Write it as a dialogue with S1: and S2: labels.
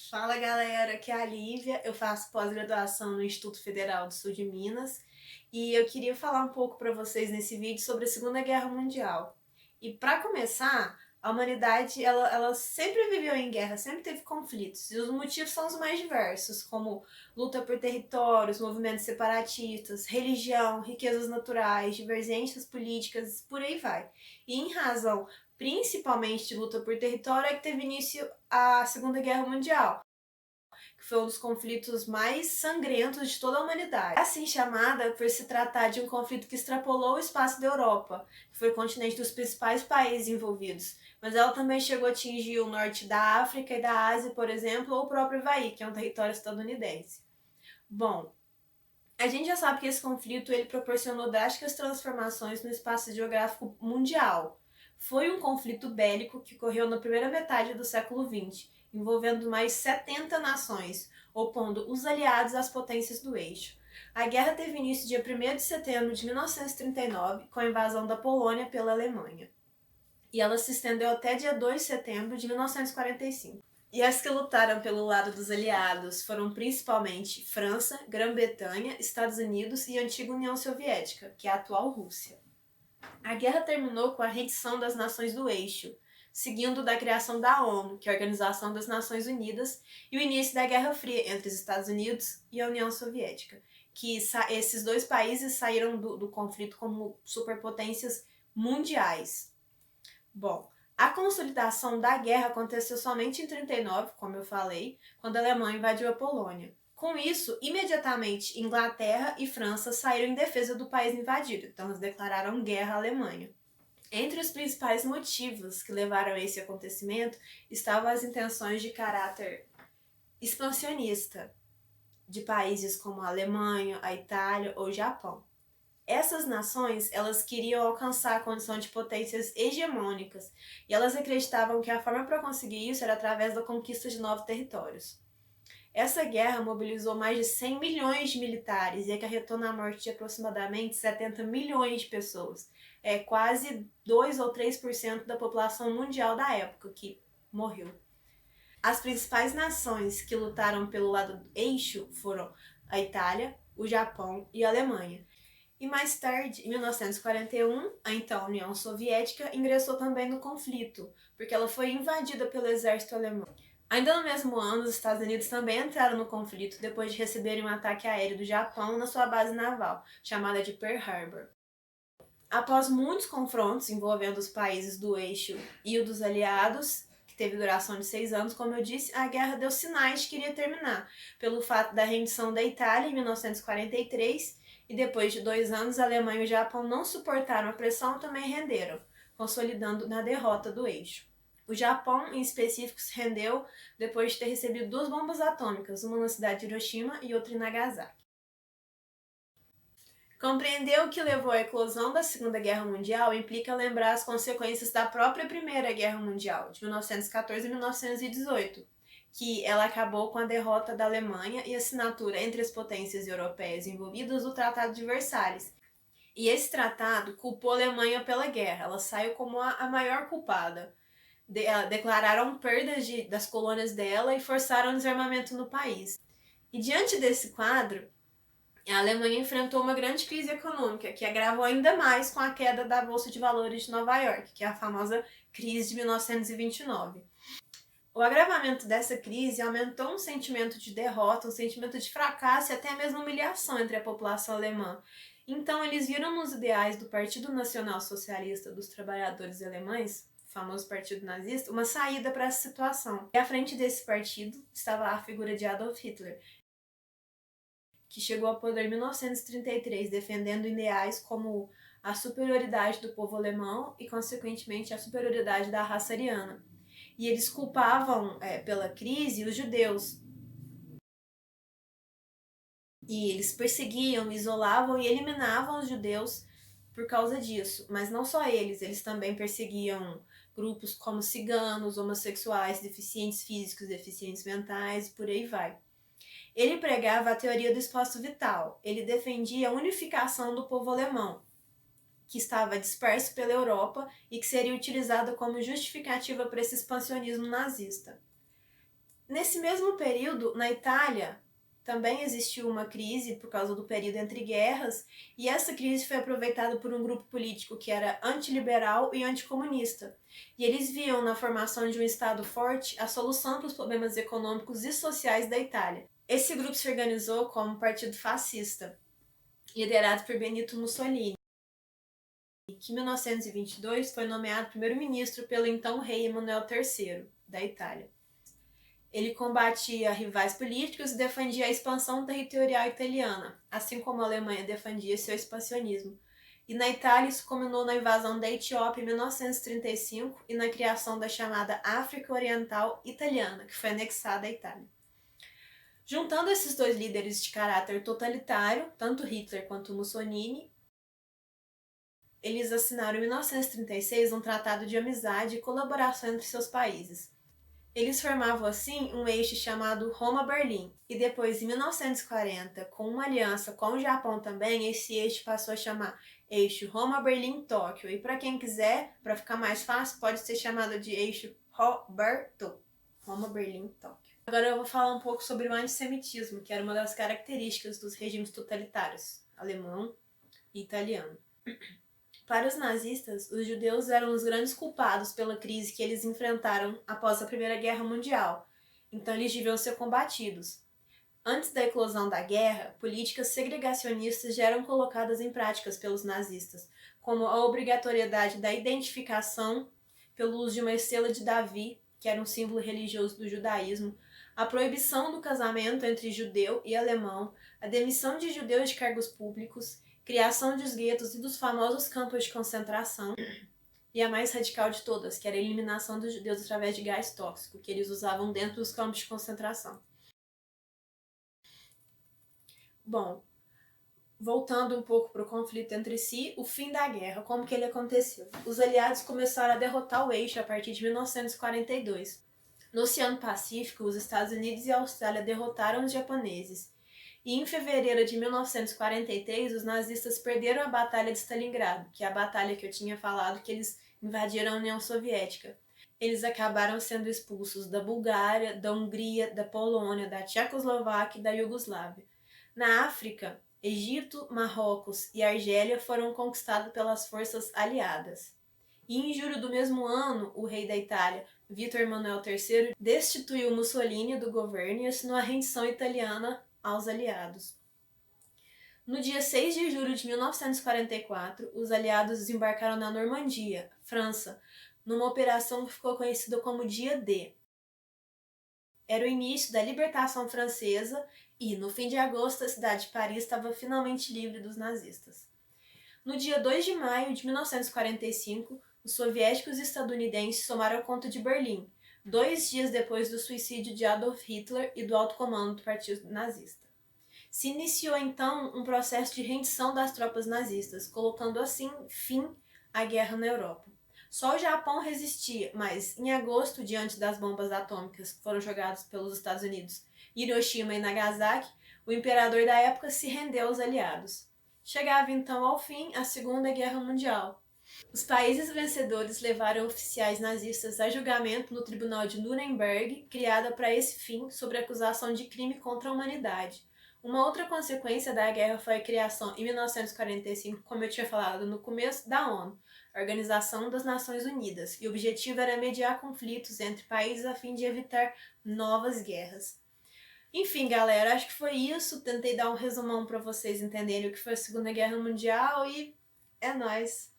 S1: Fala galera, aqui é a Lívia, eu faço pós-graduação no Instituto Federal do Sul de Minas e eu queria falar um pouco para vocês nesse vídeo sobre a Segunda Guerra Mundial. E para começar, a humanidade ela sempre viveu em guerra, sempre teve conflitos e os motivos são os mais diversos, como luta por territórios, movimentos separatistas, religião, riquezas naturais, divergências políticas, por aí vai. E em razão principalmente de luta por território é que teve início a Segunda Guerra Mundial, que foi um dos conflitos mais sangrentos de toda a humanidade. É assim chamada por se tratar de um conflito que extrapolou o espaço da Europa, que foi o continente dos principais países envolvidos, mas ela também chegou a atingir o norte da África e da Ásia, por exemplo, ou o próprio Havaí, que é um território estadunidense. Bom, a gente já sabe que esse conflito ele proporcionou drásticas transformações no espaço geográfico mundial. Foi um conflito bélico que ocorreu na primeira metade do século XX, envolvendo mais 70 nações, opondo os aliados às potências do eixo. A guerra teve início dia 1º de setembro de 1939, com a invasão da Polônia pela Alemanha. E ela se estendeu até dia 2 de setembro de 1945. E as que lutaram pelo lado dos aliados foram principalmente França, Grã-Bretanha, Estados Unidos e a antiga União Soviética, que é a atual Rússia. A guerra terminou com a rendição das nações do eixo, seguindo da criação da ONU, que é a Organização das Nações Unidas, e o início da Guerra Fria entre os Estados Unidos e a União Soviética, que esses dois países saíram do conflito como superpotências mundiais. Bom, a consolidação da guerra aconteceu somente em 1939, como eu falei, quando a Alemanha invadiu a Polônia. Com isso, imediatamente Inglaterra e França saíram em defesa do país invadido, então eles declararam guerra à Alemanha. Entre os principais motivos que levaram a esse acontecimento estavam as intenções de caráter expansionista de países como a Alemanha, a Itália ou o Japão. Essas nações, elas queriam alcançar a condição de potências hegemônicas e elas acreditavam que a forma para conseguir isso era através da conquista de novos territórios. Essa guerra mobilizou mais de 100 milhões de militares e acarretou na morte de aproximadamente 70 milhões de pessoas. É quase 2 ou 3% da população mundial da época que morreu. As principais nações que lutaram pelo lado do eixo foram a Itália, o Japão e a Alemanha. E mais tarde, em 1941, a então União Soviética ingressou também no conflito, porque ela foi invadida pelo exército alemão. Ainda no mesmo ano, os Estados Unidos também entraram no conflito depois de receberem um ataque aéreo do Japão na sua base naval, chamada de Pearl Harbor. Após muitos confrontos envolvendo os países do eixo e o dos aliados, que teve duração de 6 anos, como eu disse, a guerra deu sinais de que iria terminar, pelo fato da rendição da Itália em 1943 e depois de 2 anos a Alemanha e o Japão não suportaram a pressão e também renderam, consolidando na derrota do eixo. O Japão, em específico, se rendeu depois de ter recebido 2 bombas atômicas, uma na cidade de Hiroshima e outra em Nagasaki. Compreender o que levou à eclosão da Segunda Guerra Mundial implica lembrar as consequências da própria Primeira Guerra Mundial, de 1914 a 1918, que ela acabou com a derrota da Alemanha e a assinatura entre as potências europeias envolvidas do Tratado de Versalhes. E esse tratado culpou a Alemanha pela guerra, ela saiu como a maior culpada. Declararam perdas das colônias dela e forçaram o desarmamento no país. E diante desse quadro, a Alemanha enfrentou uma grande crise econômica, que agravou ainda mais com a queda da Bolsa de Valores de Nova York, que é a famosa crise de 1929. O agravamento dessa crise aumentou um sentimento de derrota, um sentimento de fracasso e até mesmo humilhação entre a população alemã. Então, eles viram nos ideais do Partido Nacional Socialista dos Trabalhadores Alemães, o famoso Partido Nazista, uma saída para essa situação. E à frente desse partido estava a figura de Adolf Hitler, que chegou ao poder em 1933, defendendo ideais como a superioridade do povo alemão e, consequentemente, a superioridade da raça ariana. E eles culpavam pela crise os judeus. E eles perseguiam, isolavam e eliminavam os judeus por causa disso. Mas não só eles também perseguiam grupos como ciganos, homossexuais, deficientes físicos, deficientes mentais e por aí vai. Ele pregava a teoria do espaço vital. Ele defendia a unificação do povo alemão, que estava disperso pela Europa e que seria utilizado como justificativa para esse expansionismo nazista. Nesse mesmo período, na Itália, também existiu uma crise por causa do período entre guerras, e essa crise foi aproveitada por um grupo político que era antiliberal e anticomunista. E eles viam na formação de um Estado forte a solução para os problemas econômicos e sociais da Itália. Esse grupo se organizou como Partido Fascista, liderado por Benito Mussolini, que em 1922 foi nomeado primeiro-ministro pelo então rei Emanuel III da Itália. Ele combatia rivais políticos e defendia a expansão territorial italiana, assim como a Alemanha defendia seu expansionismo. E na Itália isso culminou na invasão da Etiópia em 1935 e na criação da chamada África Oriental Italiana, que foi anexada à Itália. Juntando esses dois líderes de caráter totalitário, tanto Hitler quanto Mussolini, eles assinaram em 1936 um tratado de amizade e colaboração entre seus países. Eles formavam assim um eixo chamado Roma-Berlim, e depois, em 1940, com uma aliança com o Japão também, esse eixo passou a chamar eixo Roma-Berlim-Tóquio. E para quem quiser, para ficar mais fácil, pode ser chamado de eixo Roberto, Roma-Berlim-Tóquio. Agora eu vou falar um pouco sobre o antissemitismo, que era uma das características dos regimes totalitários, alemão e italiano. Para os nazistas, os judeus eram os grandes culpados pela crise que eles enfrentaram após a Primeira Guerra Mundial, então eles deviam ser combatidos. Antes da eclosão da guerra, políticas segregacionistas já eram colocadas em práticas pelos nazistas, como a obrigatoriedade da identificação pelo uso de uma estrela de Davi, que era um símbolo religioso do judaísmo, a proibição do casamento entre judeu e alemão, a demissão de judeus de cargos públicos, criação dos guetos e dos famosos campos de concentração, e a mais radical de todas, que era a eliminação dos judeus através de gás tóxico, que eles usavam dentro dos campos de concentração. Bom, voltando um pouco para o conflito entre si, o fim da guerra, como que ele aconteceu? Os aliados começaram a derrotar o eixo a partir de 1942. No Oceano Pacífico, os Estados Unidos e a Austrália derrotaram os japoneses. E em fevereiro de 1943, os nazistas perderam a Batalha de Stalingrado, que é a batalha que eu tinha falado que eles invadiram a União Soviética. Eles acabaram sendo expulsos da Bulgária, da Hungria, da Polônia, da Tchecoslováquia e da Iugoslávia. Na África, Egito, Marrocos e Argélia foram conquistados pelas forças aliadas. E em julho do mesmo ano, o rei da Itália, Vítor Emanuel III, destituiu Mussolini do governo e assinou a rendição italiana aos aliados. No dia 6 de julho de 1944, os aliados desembarcaram na Normandia, França, numa operação que ficou conhecida como Dia D. Era o início da libertação francesa e, no fim de agosto, a cidade de Paris estava finalmente livre dos nazistas. No dia 2 de maio de 1945, os soviéticos e estadunidenses tomaram conta de Berlim, 2 dias depois do suicídio de Adolf Hitler e do alto comando do Partido Nazista. Se iniciou então um processo de rendição das tropas nazistas, colocando assim fim à guerra na Europa. Só o Japão resistia, mas em agosto, diante das bombas atômicas que foram jogadas pelos Estados Unidos, Hiroshima e Nagasaki, o imperador da época se rendeu aos aliados. Chegava então ao fim a Segunda Guerra Mundial. Os países vencedores levaram oficiais nazistas a julgamento no Tribunal de Nuremberg, criada para esse fim, sob acusação de crime contra a humanidade. Uma outra consequência da guerra foi a criação, em 1945, como eu tinha falado no começo, da ONU, a Organização das Nações Unidas, e o objetivo era mediar conflitos entre países a fim de evitar novas guerras. Enfim, galera, acho que foi isso. Tentei dar um resumão para vocês entenderem o que foi a Segunda Guerra Mundial e é nóis!